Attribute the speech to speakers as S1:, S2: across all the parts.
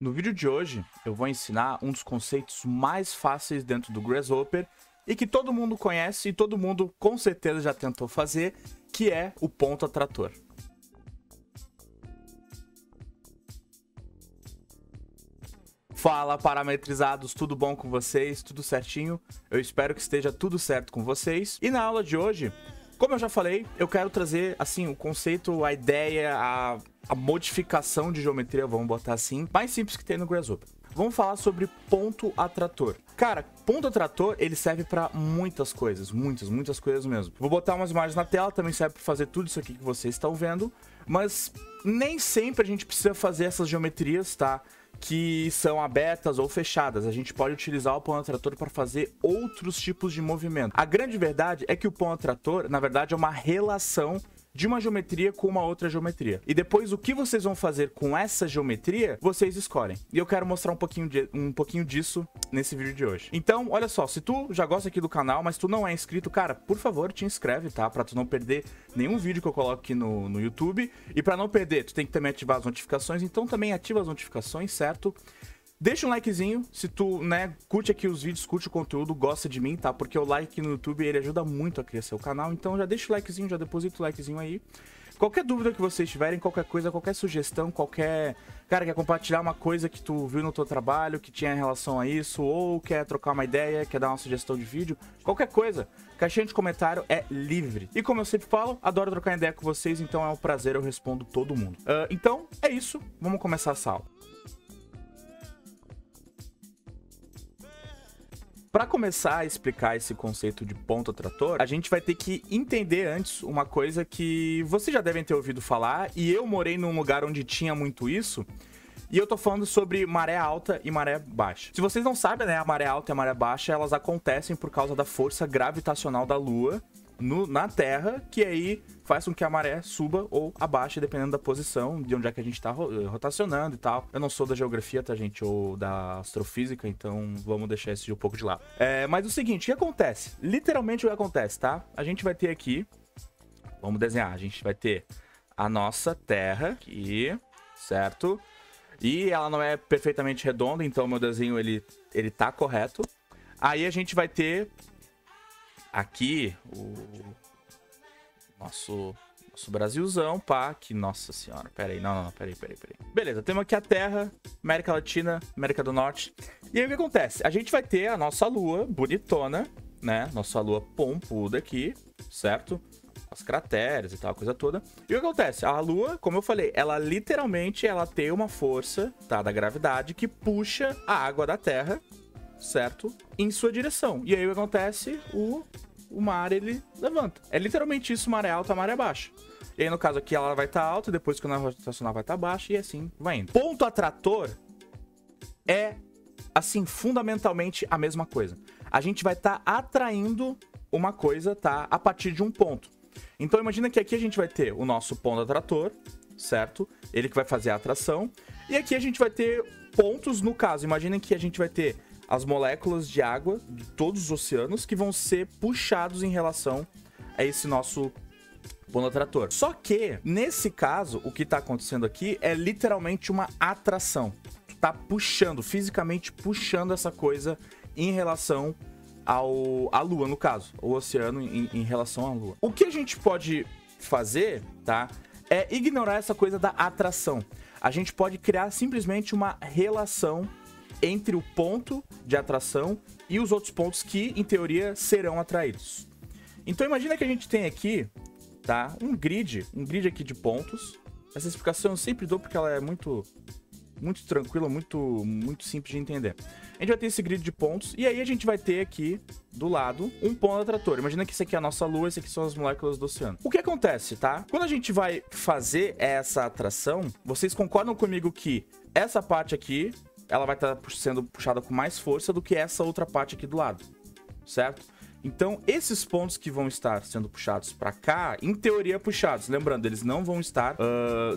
S1: No vídeo de hoje, eu vou ensinar um dos conceitos mais fáceis dentro do Grasshopper e que todo mundo conhece e todo mundo com certeza já tentou fazer, que é o ponto atrator. Fala, parametrizados, tudo bom com vocês? Tudo certinho? Eu espero que esteja tudo certo com vocês. E na aula de hoje, como eu já falei, eu quero trazer assim o conceito, a ideia, a modificação de geometria, vamos botar assim, mais simples que tem no Grasshopper. Vamos falar sobre ponto atrator. Cara, ponto atrator, ele serve para muitas coisas, muitas coisas mesmo. Vou botar umas imagens na tela, também serve para fazer tudo isso aqui que vocês estão vendo, mas nem sempre a gente precisa fazer essas geometrias, tá? Que são abertas ou fechadas. A gente pode utilizar o ponto atrator para fazer outros tipos de movimento. A grande verdade é que o ponto atrator, na verdade, é uma relação de uma geometria com uma outra geometria. E depois o que vocês vão fazer com essa geometria, vocês escolhem. E eu quero mostrar um pouquinho disso nesse vídeo de hoje. Então, olha só, se tu já gosta aqui do canal, mas tu não é inscrito, cara, por favor, te inscreve, tá? Pra tu não perder nenhum vídeo que eu coloco aqui no YouTube. E pra não perder, tu tem que também ativar as notificações, então também ativa as notificações, certo? Deixa um likezinho, se tu, curte aqui os vídeos, curte o conteúdo, gosta de mim, tá? Porque o like aqui no YouTube, ele ajuda muito a crescer o canal, então já deixa o likezinho, já deposita o likezinho aí. Qualquer dúvida que vocês tiverem, qualquer coisa, qualquer sugestão, qualquer... Cara, quer compartilhar uma coisa que tu viu no teu trabalho, que tinha relação a isso, ou quer trocar uma ideia, quer dar uma sugestão de vídeo, qualquer coisa, caixinha de comentário é livre. E como eu sempre falo, adoro trocar ideia com vocês, então é um prazer, eu respondo todo mundo. Então, é isso, vamos começar essa aula. Para começar a explicar esse conceito de ponto atrator, a gente vai ter que entender antes uma coisa que vocês já devem ter ouvido falar, e eu morei num lugar onde tinha muito isso, e eu tô falando sobre maré alta e maré baixa. Se vocês não sabem, a maré alta e a maré baixa, elas acontecem por causa da força gravitacional da Lua na Terra, que aí faz com que a maré suba ou abaixe, dependendo da posição, de onde é que a gente tá rotacionando e tal. Eu não sou da geografia, tá, gente? Ou da astrofísica, então vamos deixar isso de um pouco de lado. Mas o seguinte, o que acontece? Literalmente o que acontece, tá? A gente vai ter aqui, vamos desenhar, a gente vai ter a nossa Terra aqui, certo? E ela não é perfeitamente redonda, então meu desenho, ele tá correto. Aí a gente vai ter aqui o nosso Brasilzão, pá, que nossa senhora, peraí, peraí. Beleza, temos aqui a Terra, América Latina, América do Norte. E aí o que acontece? A gente vai ter a nossa Lua bonitona, né? Nossa Lua pompuda aqui, certo? As crateras e tal, a coisa toda. E o que acontece? A Lua, como eu falei, ela literalmente tem uma força, tá, da gravidade que puxa a água da Terra, certo? Em sua direção. E aí o que acontece? O mar, ele levanta. É literalmente isso, maré alta, maré baixa. E aí, no caso aqui, ela vai estar alta, depois que o rotacional vai estar baixa, e assim vai indo. Ponto atrator é, assim, fundamentalmente a mesma coisa. A gente vai estar atraindo uma coisa, tá? A partir de um ponto. Então, imagina que aqui a gente vai ter o nosso ponto atrator, certo? Ele que vai fazer a atração. E aqui a gente vai ter pontos, no caso. Imaginem que a gente vai ter as moléculas de água de todos os oceanos que vão ser puxados em relação a esse nosso ponto atrator. Só que, nesse caso, o que está acontecendo aqui é literalmente uma atração. Tu tá puxando, fisicamente puxando essa coisa em relação à Lua, no caso. O oceano em relação à Lua. O que a gente pode fazer, tá? É ignorar essa coisa da atração. A gente pode criar simplesmente uma relação entre o ponto de atração e os outros pontos que, em teoria, serão atraídos. Então, imagina que a gente tem aqui, tá, um grid aqui de pontos. Essa explicação eu sempre dou porque ela é muito tranquila, muito simples de entender. A gente vai ter esse grid de pontos e aí a gente vai ter aqui, do lado, um ponto atrator. Imagina que esse aqui é a nossa Lua, esse aqui são as moléculas do oceano. O que acontece, tá? Quando a gente vai fazer essa atração, vocês concordam comigo que essa parte aqui ela vai estar sendo puxada com mais força do que essa outra parte aqui do lado, certo? Então, esses pontos que vão estar sendo puxados para cá, em teoria puxados, lembrando, eles não vão estar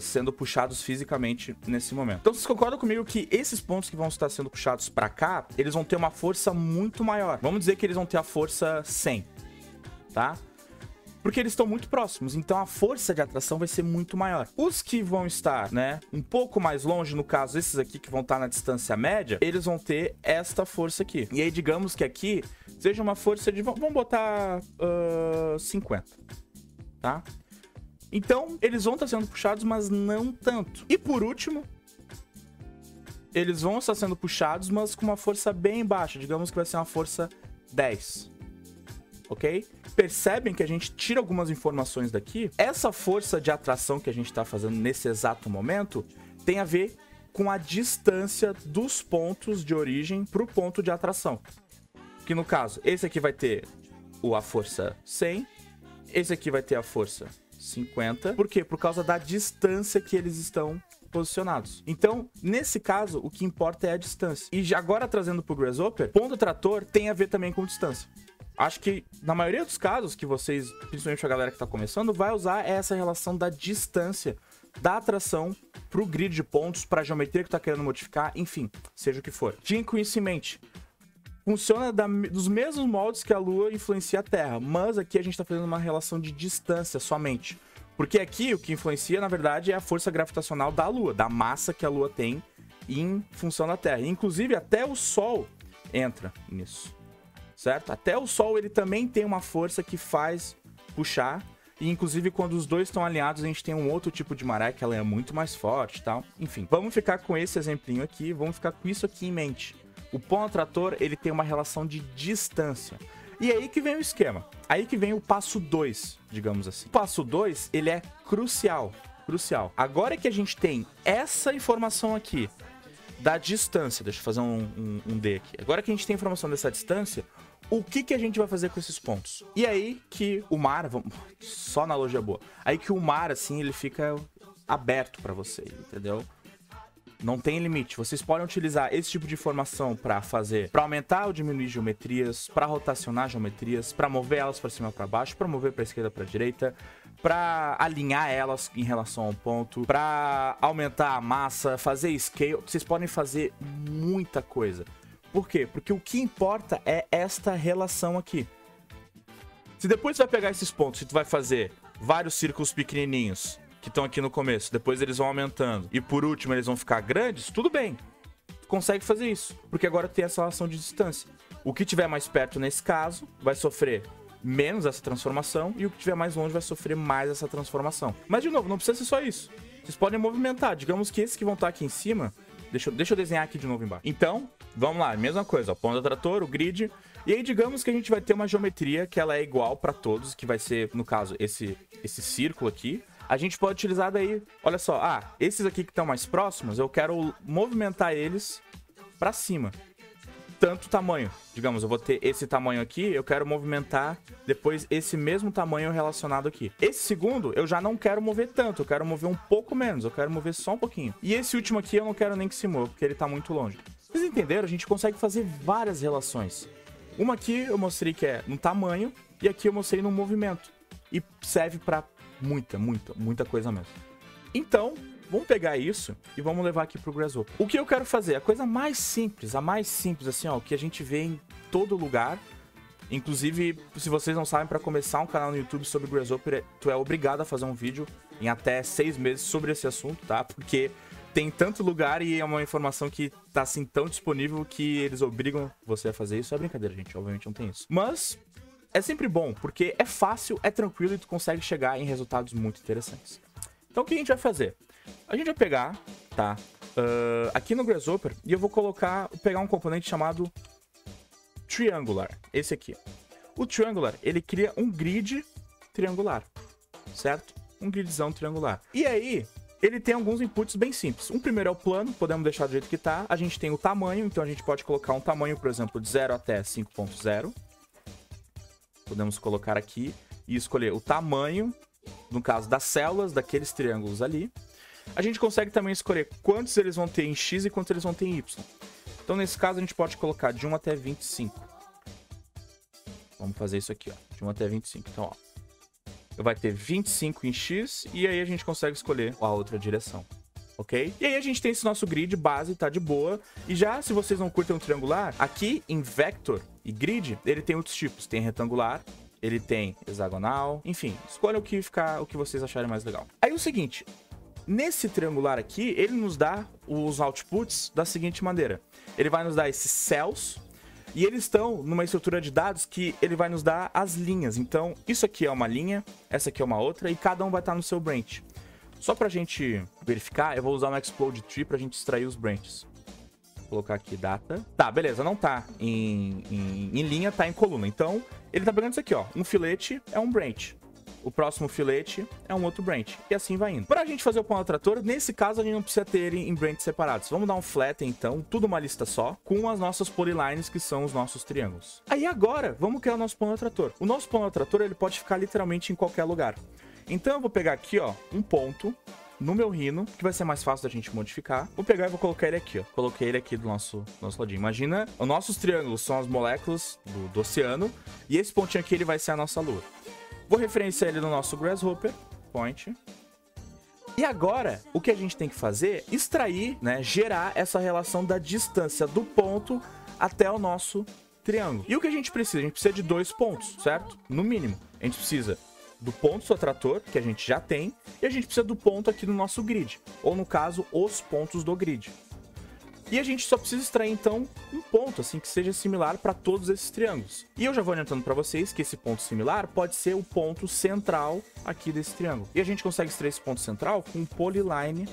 S1: sendo puxados fisicamente nesse momento. Então, vocês concordam comigo que esses pontos que vão estar sendo puxados para cá, eles vão ter uma força muito maior. Vamos dizer que eles vão ter a força 100, tá? porque eles estão muito próximos, então a força de atração vai ser muito maior. Os que vão estar, né, um pouco mais longe, no caso esses aqui que vão estar na distância média, eles vão ter esta força aqui. E aí digamos que aqui seja uma força de, vamos botar 50, tá? Então eles vão estar sendo puxados, mas não tanto. E por último, eles vão estar sendo puxados, mas com uma força bem baixa, digamos que vai ser uma força 10. Ok? Percebem que a gente tira algumas informações daqui? Essa força de atração que a gente está fazendo nesse exato momento tem a ver com a distância dos pontos de origem para o ponto de atração. Que no caso, esse aqui vai ter a força 100, esse aqui vai ter a força 50. Por quê? Por causa da distância que eles estão posicionados. Então, nesse caso, o que importa é a distância. E já agora trazendo para o Grasshopper, ponto atrator tem a ver também com distância. Acho que na maioria dos casos que vocês, principalmente a galera que está começando, vai usar essa relação da distância da atração para o grid de pontos, para a geometria que está querendo modificar, enfim, seja o que for. Tinha com isso em mente. Funciona dos mesmos moldes que a Lua influencia a Terra, mas aqui a gente está fazendo uma relação de distância somente. Porque aqui o que influencia, na verdade, é a força gravitacional da Lua, da massa que a Lua tem em função da Terra. Inclusive, até o Sol entra nisso, certo? Até o Sol, ele também tem uma força que faz puxar. E, inclusive, quando os dois estão alinhados, a gente tem um outro tipo de maré, que ela é muito mais forte e tal. Enfim, vamos ficar com esse exemplinho aqui, vamos ficar com isso aqui em mente. O ponto atrator, ele tem uma relação de distância. E aí que vem o esquema. Aí que vem o passo 2, digamos assim. O passo 2, ele é crucial. Crucial. Agora que a gente tem essa informação aqui da distância, deixa eu fazer um D aqui. Agora que a gente tem informação dessa distância, o que a gente vai fazer com esses pontos? E aí que o mar, só analogia boa, aí que o mar, assim, ele fica aberto para você, entendeu? Não tem limite. Vocês podem utilizar esse tipo de informação para aumentar ou diminuir geometrias, para rotacionar geometrias, para mover elas para cima ou para baixo, para mover para esquerda ou para direita, para alinhar elas em relação ao ponto, para aumentar a massa, fazer scale. Vocês podem fazer muita coisa. Por quê? Porque o que importa é esta relação aqui. Se depois você vai pegar esses pontos e tu vai fazer vários círculos pequenininhos que estão aqui no começo, depois eles vão aumentando e por último eles vão ficar grandes, tudo bem. Tu consegue fazer isso, porque agora tem essa relação de distância. O que tiver mais perto nesse caso vai sofrer menos essa transformação e o que tiver mais longe vai sofrer mais essa transformação. Mas de novo, não precisa ser só isso. Vocês podem movimentar, digamos que esses que vão estar aqui em cima, deixa eu desenhar aqui de novo embaixo. Então, vamos lá, mesma coisa, ó, ponto atrator, o grid. E aí, digamos que a gente vai ter uma geometria que ela é igual para todos, que vai ser, no caso, esse círculo aqui. A gente pode utilizar daí, olha só, esses aqui que estão mais próximos, eu quero movimentar eles para cima. Tanto tamanho, digamos, eu vou ter esse tamanho aqui, eu quero movimentar depois esse mesmo tamanho relacionado aqui. Esse segundo, eu já não quero mover tanto, eu quero mover um pouco menos, eu quero mover só um pouquinho. E esse último aqui eu não quero nem que se mova, porque ele tá muito longe. Vocês entenderam? A gente consegue fazer várias relações. Uma aqui eu mostrei que é no tamanho, e aqui eu mostrei no movimento. E serve para muita coisa mesmo. Então, vamos pegar isso e vamos levar aqui pro Grasshopper. O que eu quero fazer? A coisa mais simples, assim, ó, que a gente vê em todo lugar. Inclusive, se vocês não sabem, para começar um canal no YouTube sobre Grasshopper, tu é obrigado a fazer um vídeo em até 6 meses sobre esse assunto, tá? Porque tem tanto lugar e é uma informação que tá assim tão disponível que eles obrigam você a fazer isso. É brincadeira, gente, obviamente não tem isso. Mas é sempre bom, porque é fácil, é tranquilo e tu consegue chegar em resultados muito interessantes. Então o que a gente vai fazer? A gente vai pegar, tá, aqui no Grasshopper, e eu vou pegar um componente chamado Triangular, esse aqui. O Triangular, ele cria um grid triangular, certo? Um gridzão triangular. E aí, ele tem alguns inputs bem simples. Um primeiro é o plano, podemos deixar do jeito que tá. A gente tem o tamanho, então a gente pode colocar um tamanho, por exemplo, de 0 até 5.0. Podemos colocar aqui e escolher o tamanho, no caso das células, daqueles triângulos ali. A gente consegue também escolher quantos eles vão ter em X e quantos eles vão ter em Y. Então, nesse caso, a gente pode colocar de 1 até 25. Vamos fazer isso aqui, ó, de 1 até 25. Então, ó, vai ter 25 em X e aí a gente consegue escolher a outra direção. Ok? E aí a gente tem esse nosso grid base, tá de boa. E já, se vocês não curtem um triangular, aqui em Vector e Grid, ele tem outros tipos. Tem retangular, ele tem hexagonal, enfim, escolha o que vocês acharem mais legal. Aí o seguinte, nesse triangular aqui, ele nos dá os outputs da seguinte maneira. Ele vai nos dar esses cells, e eles estão numa estrutura de dados que ele vai nos dar as linhas. Então, isso aqui é uma linha, essa aqui é uma outra, e cada um vai estar no seu branch. Só pra gente verificar, eu vou usar um explode tree pra gente extrair os branches. Vou colocar aqui data. Tá, beleza, não tá em linha, tá em coluna. Então, ele tá pegando isso aqui, ó. Um filete é um branch. O próximo filete é um outro branch. E assim vai indo. Pra gente fazer o pão trator, nesse caso a gente não precisa ter ele em branches separados. Vamos dar um flatten, então, tudo uma lista só, com as nossas polylines, que são os nossos triângulos. Aí agora, vamos criar o nosso pão trator. O nosso pão trator, ele pode ficar literalmente em qualquer lugar. Então eu vou pegar aqui, ó, um ponto no meu rhino, que vai ser mais fácil da gente modificar. Vou pegar e vou colocar ele aqui, ó. Coloquei ele aqui do nosso ladinho. Imagina, os nossos triângulos são as moléculas do oceano, e esse pontinho aqui ele vai ser a nossa lua. Vou referenciar ele no nosso grasshopper point. E agora, o que a gente tem que fazer? Extrair, né, gerar essa relação da distância do ponto até o nosso triângulo. E o que a gente precisa? A gente precisa de 2 pontos, certo? No mínimo. A gente precisa do ponto do trator, que a gente já tem, e a gente precisa do ponto aqui no nosso grid, ou no caso, os pontos do grid. E a gente só precisa extrair, então, um ponto, assim, que seja similar para todos esses triângulos. E eu já vou adiantando para vocês que esse ponto similar pode ser o ponto central aqui desse triângulo. E a gente consegue extrair esse ponto central com um polyline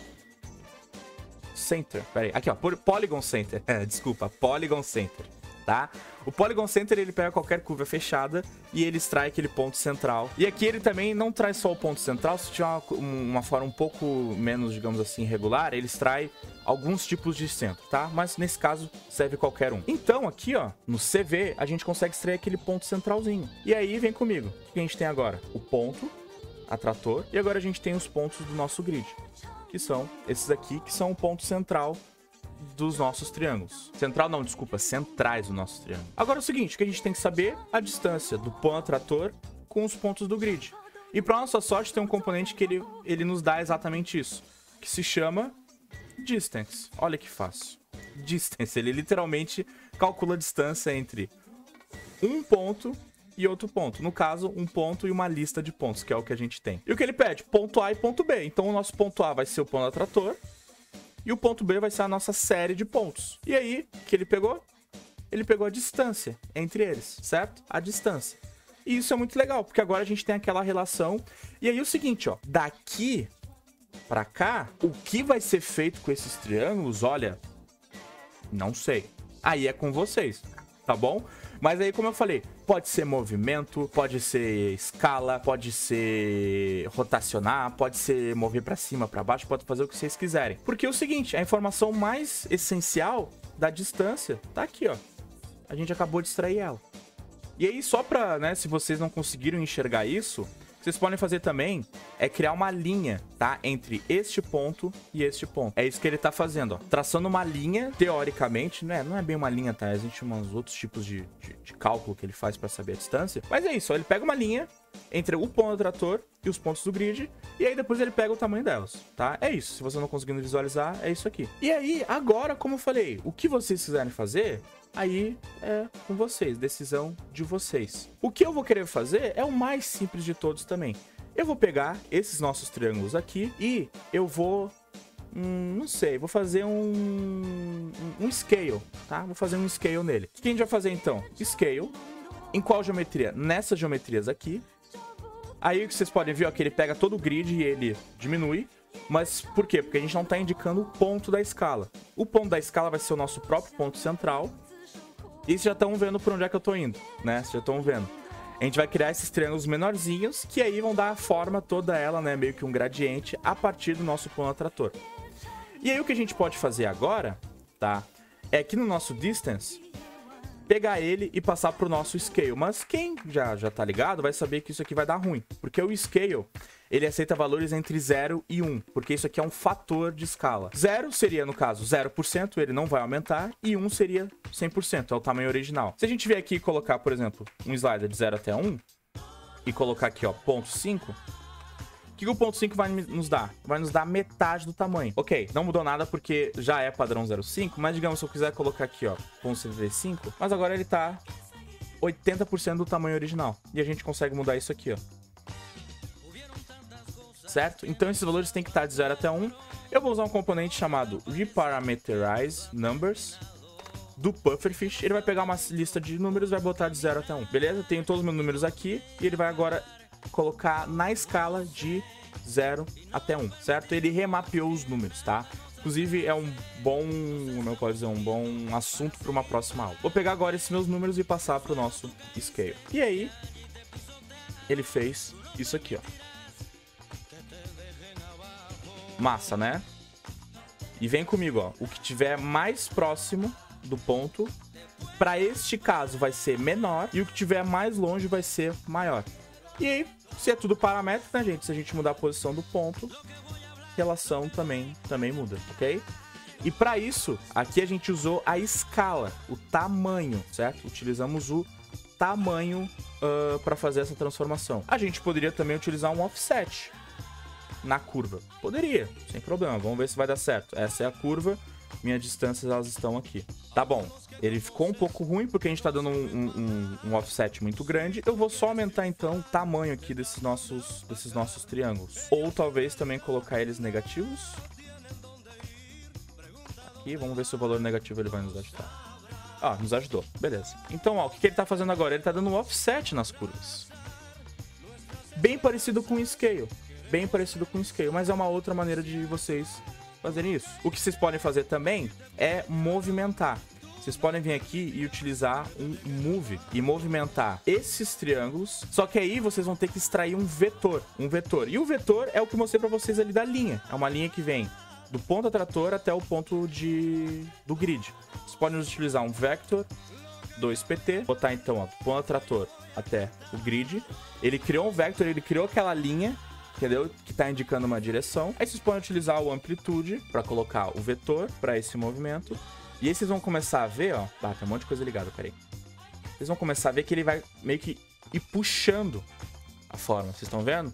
S1: center. Pera aí, aqui, ó, polygon center. Desculpa, polygon center. Tá? O Polygon Center, ele pega qualquer curva fechada e ele extrai aquele ponto central. E aqui ele também não traz só o ponto central, se tiver uma forma um pouco menos, digamos assim, regular, ele extrai alguns tipos de centro, tá? Mas nesse caso serve qualquer um. Então aqui, ó, no CV, a gente consegue extrair aquele ponto centralzinho. E aí, vem comigo. O que a gente tem agora? O ponto, a trator, e agora a gente tem os pontos do nosso grid, que são esses aqui, que são o ponto central dos nossos triângulos. Central não, desculpa, centrais do nosso triângulo. Agora é o seguinte, o que a gente tem que saber? A distância do pão trator com os pontos do grid. E para nossa sorte tem um componente que ele nos dá exatamente isso, que se chama distance. Olha que fácil. Distance, ele literalmente calcula a distância entre um ponto e outro ponto. No caso, um ponto e uma lista de pontos, que é o que a gente tem. E o que ele pede? Ponto A e ponto B. Então o nosso ponto A vai ser o pão trator, e o ponto B vai ser a nossa série de pontos. E aí, o que ele pegou? Ele pegou a distância entre eles, certo? A distância. E isso é muito legal, porque agora a gente tem aquela relação. E aí o seguinte, ó, daqui pra cá, o que vai ser feito com esses triângulos, olha, não sei. Aí é com vocês, tá bom? Mas aí, como eu falei, pode ser movimento, pode ser escala, pode ser rotacionar, pode ser mover pra cima, pra baixo, pode fazer o que vocês quiserem. Porque é o seguinte, a informação mais essencial da distância tá aqui, ó. A gente acabou de extrair ela. E aí, só pra, né, se vocês não conseguiram enxergar isso, vocês podem fazer também é criar uma linha, tá? Entre este ponto e este ponto. É isso que ele tá fazendo, ó. Traçando uma linha, teoricamente, né? Não é bem uma linha, tá? Existem uns outros tipos de cálculo que ele faz pra saber a distância. Mas é isso, ó. Ele pega uma linha entre o ponto do trator e os pontos do grid, e aí depois ele pega o tamanho delas, tá? É isso. Se você não conseguindo visualizar, é isso aqui. E aí, agora, como eu falei, o que vocês quiserem fazer, aí é com vocês, decisão de vocês. O que eu vou querer fazer é o mais simples de todos também. Eu vou pegar esses nossos triângulos aqui e eu vou, não sei, vou fazer um scale, tá? Vou fazer um scale nele. O que a gente vai fazer então? Scale. Em qual geometria? Nessas geometrias aqui. Aí o que vocês podem ver, ó, que ele pega todo o grid e ele diminui. Mas por quê? Porque a gente não está indicando o ponto da escala. O ponto da escala vai ser o nosso próprio ponto central. E vocês já estão vendo por onde é que eu tô indo, né? Vocês já estão vendo. A gente vai criar esses triângulos menorzinhos, que aí vão dar a forma toda ela, né? Meio que um gradiente a partir do nosso pão trator. E aí o que a gente pode fazer agora, tá? É aqui no nosso distance, pegar ele e passar pro nosso scale. Mas quem já tá ligado vai saber que isso aqui vai dar ruim. Porque o scale, ele aceita valores entre 0 e 1. Porque isso aqui é um fator de escala. 0 seria, no caso, 0%, ele não vai aumentar. E 1 seria 100%, é o tamanho original. Se a gente vier aqui e colocar, por exemplo, um slider de 0 até 1, e colocar aqui, ó, 0,5, o que o 0,5 vai nos dar? Vai nos dar metade do tamanho. Ok, não mudou nada porque já é padrão 0,5, mas digamos, se eu quiser colocar aqui, ó, 0,75, mas agora ele tá 80% do tamanho original. E a gente consegue mudar isso aqui, ó. Certo? Então esses valores têm que estar de 0 até 1. Eu vou usar um componente chamado reparameterize numbers do Pufferfish. Ele vai pegar uma lista de números e vai botar de 0 até 1. Beleza? Tenho todos os meus números aqui e ele vai agora colocar na escala de 0 até 1, certo? Ele remapeou os números, tá? Inclusive é um bom, como eu posso dizer, um bom assunto para uma próxima aula. Vou pegar agora esses meus números e passar para o nosso scale. E aí, ele fez isso aqui, ó. Massa, né? E vem comigo, ó. O que tiver mais próximo do ponto, para este caso vai ser menor, e o que tiver mais longe vai ser maior. E aí, se é tudo parâmetro, né, gente? Se a gente mudar a posição do ponto, relação também muda, ok? E para isso, aqui a gente usou a escala, o tamanho, certo? Utilizamos o tamanho para fazer essa transformação. A gente poderia também utilizar um offset na curva. Poderia, sem problema. Vamos ver se vai dar certo. Essa é a curva. Minhas distâncias, elas estão aqui. Tá bom. Ele ficou um pouco ruim porque a gente tá dando um offset muito grande. Eu vou só aumentar, então, o tamanho aqui desses nossos triângulos. Ou talvez também colocar eles negativos. Aqui, vamos ver se o valor negativo ele vai nos ajudar. Ah, nos ajudou. Beleza. Então, ó, o que ele tá fazendo agora? Ele tá dando um offset nas curvas. Bem parecido com o scale. Bem parecido com o scale, mas é uma outra maneira de vocês fazerem isso. O que vocês podem fazer também é movimentar. Vocês podem vir aqui e utilizar um move e movimentar esses triângulos, só que aí vocês vão ter que extrair um vetor. E o vetor é o que eu mostrei pra vocês ali da linha. É uma linha que vem do ponto atrator até o ponto do grid. Vocês podem utilizar um vector 2pt, botar então ó, do ponto atrator até o grid. Ele criou um vector, ele criou aquela linha, entendeu? Que está indicando uma direção. Aí vocês podem utilizar o amplitude para colocar o vetor para esse movimento. E aí vocês vão começar a ver, ó. Ah, tem um monte de coisa ligada, peraí. Vocês vão começar a ver que ele vai meio que ir puxando a forma. Vocês estão vendo?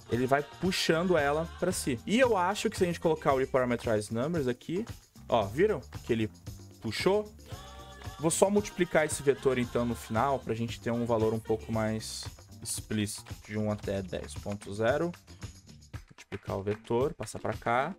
S1: Ele vai puxando ela para si. E eu acho que se a gente colocar o reparameterize numbers aqui, ó, viram que ele puxou? Vou só multiplicar esse vetor então no final para a gente ter um valor um pouco mais explícito, de 1 até 10.0. Multiplicar o vetor, passar para cá.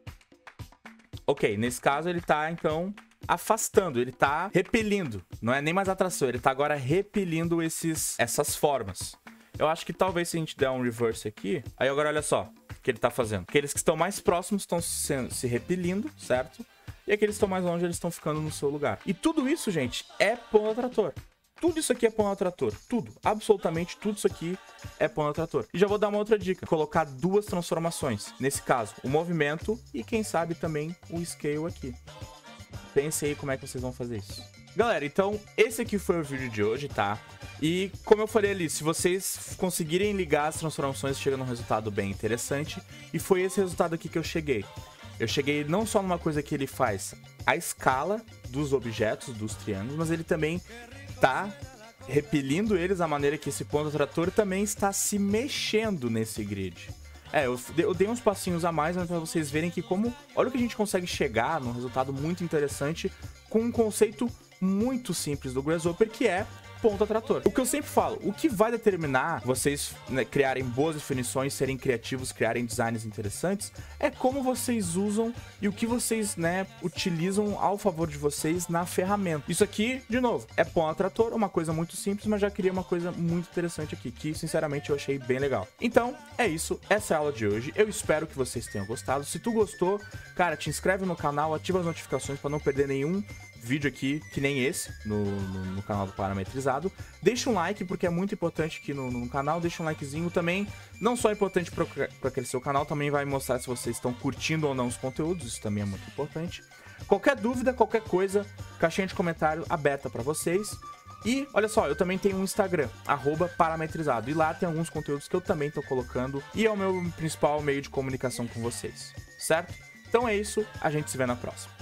S1: Ok, nesse caso ele tá então afastando, ele tá repelindo. Não é nem mais atração, ele tá agora repelindo essas formas. Eu acho que talvez se a gente der um reverse aqui, aí agora olha só o que ele tá fazendo. Aqueles que estão mais próximos estão se repelindo, certo? E aqueles que estão mais longe, eles estão ficando no seu lugar. E tudo isso, gente, é ponto atrator. Tudo isso aqui é ponto atrator. Tudo. Absolutamente tudo isso aqui é ponto atrator. E já vou dar uma outra dica. Colocar duas transformações. Nesse caso, o movimento e, quem sabe, também o scale aqui. Pense aí como é que vocês vão fazer isso. Galera, então, esse aqui foi o vídeo de hoje, tá? E, como eu falei ali, se vocês conseguirem ligar as transformações, chega num resultado bem interessante. E foi esse resultado aqui que eu cheguei. Eu cheguei não só numa coisa que ele faz a escala dos objetos, dos triângulos, mas ele também tá repelindo eles da maneira que esse ponto atrator também está se mexendo nesse grid. Eu dei uns passinhos a mais, mas para vocês verem que olha o que a gente consegue chegar num resultado muito interessante com um conceito muito simples do Grasshopper, que é ponto atrator. O que eu sempre falo, o que vai determinar vocês, né, criarem boas definições, serem criativos, criarem designs interessantes, é como vocês usam e o que vocês, né, utilizam ao favor de vocês na ferramenta. Isso aqui, de novo, é ponto atrator, uma coisa muito simples, mas já criei uma coisa muito interessante aqui, que sinceramente eu achei bem legal. Então, é isso, essa é a aula de hoje. Eu espero que vocês tenham gostado. Se tu gostou, cara, te inscreve no canal, ativa as notificações para não perder nenhum vídeo aqui, que nem esse, no canal do Parametrizado. Deixa um like, porque é muito importante aqui no canal. Deixa um likezinho também. Não só é importante para crescer o canal, também vai mostrar se vocês estão curtindo ou não os conteúdos. Isso também é muito importante. Qualquer dúvida, qualquer coisa, caixinha de comentário aberta para vocês. E, olha só, eu também tenho um Instagram, @parametrizado. E lá tem alguns conteúdos que eu também tô colocando. E é o meu principal meio de comunicação com vocês, certo? Então é isso, a gente se vê na próxima.